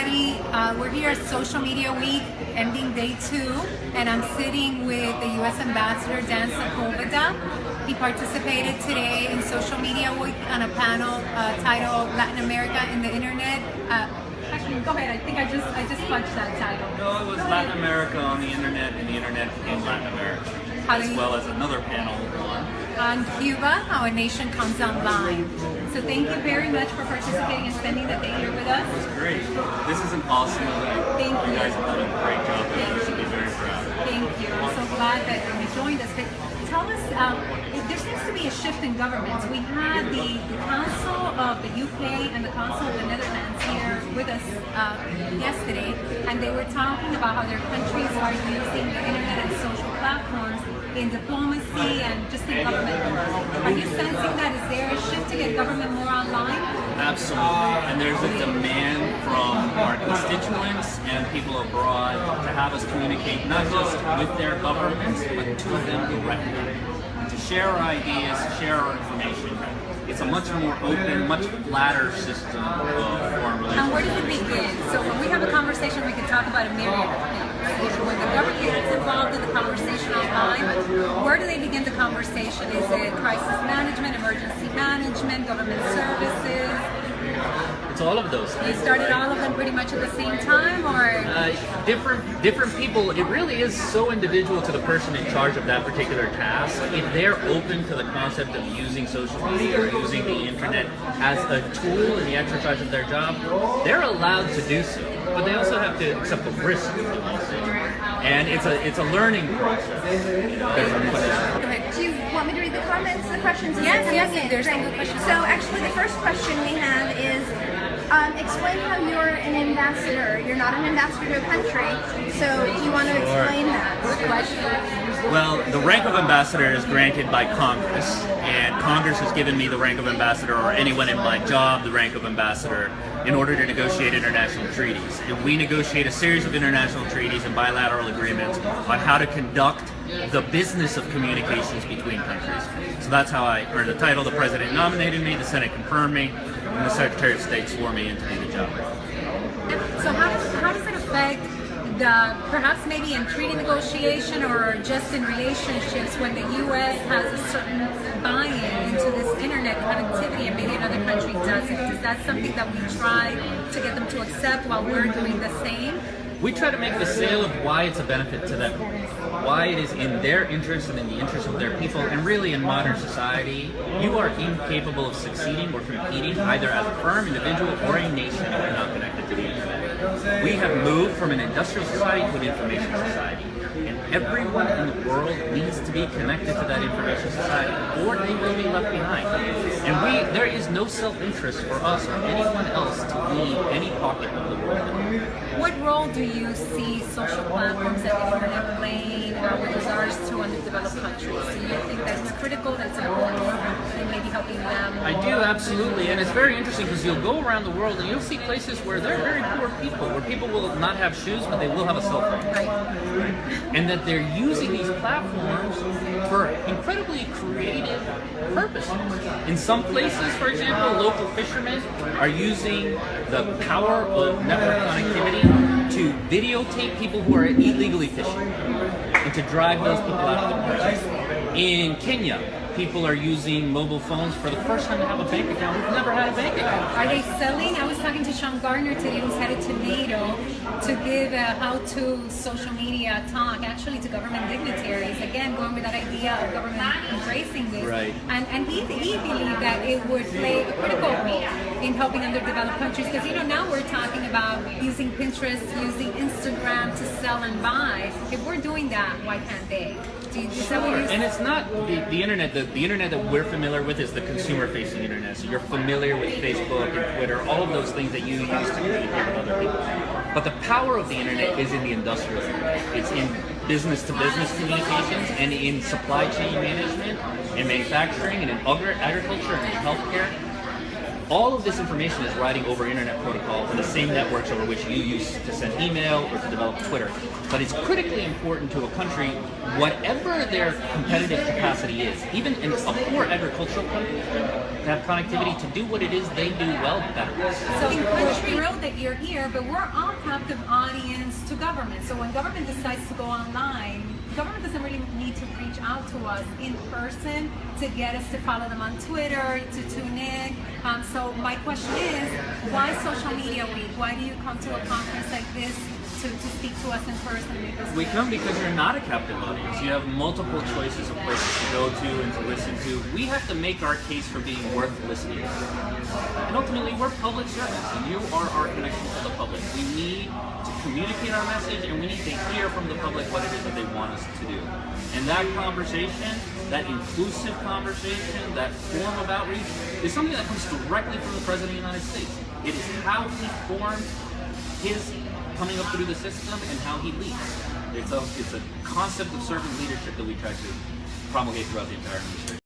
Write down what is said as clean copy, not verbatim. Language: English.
everybody. We're here at Social Media Week, ending day 2, and I'm sitting with the U.S. Ambassador, Dan Sepulveda. He participated today in Social Media Week on a panel titled Latin America in the Internet. Actually, go ahead. I think I just punched that title. No, it was Latin America on the Internet and the Internet in Latin America, as well as another panel on Cuba, how a nation comes online. So thank you very much for participating and spending the day here with us. It's great. This is an awesome event. Thank you. You guys have done a great job. You should be very proud. Thank you. I'm so glad that you joined us. But tell us, there seems to be a shift in governments. We had the Council of the UK and the Council of the Netherlands here with us yesterday, and they were talking about how their countries are using the internet and social platforms in diplomacy and just in government work. Are you sensing that? Is there a shift to get government more online? Absolutely. And there's a demand from our constituents and people abroad to have us communicate not just with their governments, but to them directly. To share our ideas, share our information. It's a much more open, much flatter system of foreign relations. And where does it begin? So when we have a conversation, we can talk about a myriad of things. When the government gets involved in the conversation online, where do they begin the conversation? Is it crisis management, emergency management, government services? It's all of those things. You started all of them pretty much at the same time, or? Different people. It really is so individual to the person in charge of that particular task. If they're open to the concept of using social media or using the internet as a tool in the exercise of their job, they're allowed to do so. But they also have to accept the risk of doing so. And it's a learning process. Go ahead. Do you want me to read the comments, the questions? Yes, there's some good questions. So actually the first question we have is, explain how you're an ambassador. You're not an ambassador to a country, so do you want to explain that? Good question. Well, the rank of ambassador is granted by Congress, and Congress has given me the rank of ambassador, or anyone in my job the rank of ambassador, in order to negotiate international treaties. And we negotiate a series of international treaties and bilateral agreements on how to conduct the business of communications between countries. So that's how I earned the title. The President nominated me, the Senate confirmed me, and the Secretary of State swore me in to do the job. So how does it affect perhaps maybe in treaty negotiation or just in relationships when the U.S. has a certain buy-in into this internet connectivity and maybe another country doesn't? Is that something that we try to get them to accept while we're doing the same? We try to make the sale of why it's a benefit to them, why it is in their interest and in the interest of their people, and really in modern society, you are incapable of succeeding or competing either as a firm, individual, or a nation if you're not connected to the internet. We have moved from an industrial society to an information society, and everyone in the world needs to be connected to that information society, or they will be left behind. And there is no self-interest for us or anyone else to lead any pocket of the world. What role do you see social platforms and the internet playing with regards to underdeveloped countries? Do you think that it's critical, that it's important, and maybe helping them? I do, absolutely, and it's very interesting because you'll go around the world and you'll see places where they're very poor people, where people will not have shoes, but they will have a cell phone. Right. And that they're using these platforms for incredibly creative purposes. In some places, for example, local fishermen are using the power of network connectivity to videotape people who are illegally fishing and to drag those people out of the water. In Kenya, people are using mobile phones for the first time to have a bank account. We've never had a bank account. Are they selling? I was talking to Sean Gardner today, who's headed to NATO, to give a how-to social media talk, actually to government dignitaries. Again, going with that idea of government embracing this. Right. And he believed that it would play a critical role in helping underdeveloped countries. Because, now we're talking about using Pinterest, using Instagram to sell and buy. If we're doing that, why can't they? Sure, and it's not the internet. The internet that we're familiar with is the consumer-facing internet. So you're familiar with Facebook and Twitter, all of those things that you use to communicate with other people. But the power of the internet is in the industrial internet. It's in business-to-business communications and in supply chain management, in manufacturing, and in agriculture and in healthcare. all of this information is riding over internet protocol and the same networks over which you use to send email or to develop Twitter. But it's critically important to a country, whatever their competitive capacity is, even in a poor agricultural country, to have connectivity to do what it is they do well better. So we're thrilled that you're here, but we're all captive audience to government. So when government decides to go online, government doesn't really need to reach out to us in person to get us to follow them on Twitter, to tune in. So my question is, why Social Media Week? Why do you come to a conference like this to speak to us in person? We come because you're not a captive audience. You have multiple choices of places to go to and to listen to. We have to make our case for being worth listening to. And ultimately, we're public servants, and you are our connection to the public. We need to communicate our message, and we need to hear from the public what it is that they want us to do. And that conversation, that inclusive conversation, that form of outreach, is something that comes directly from the President of the United States. It is how he formed his coming up through the system and how he leads. It's a concept of servant leadership that we try to promulgate throughout the entire administration.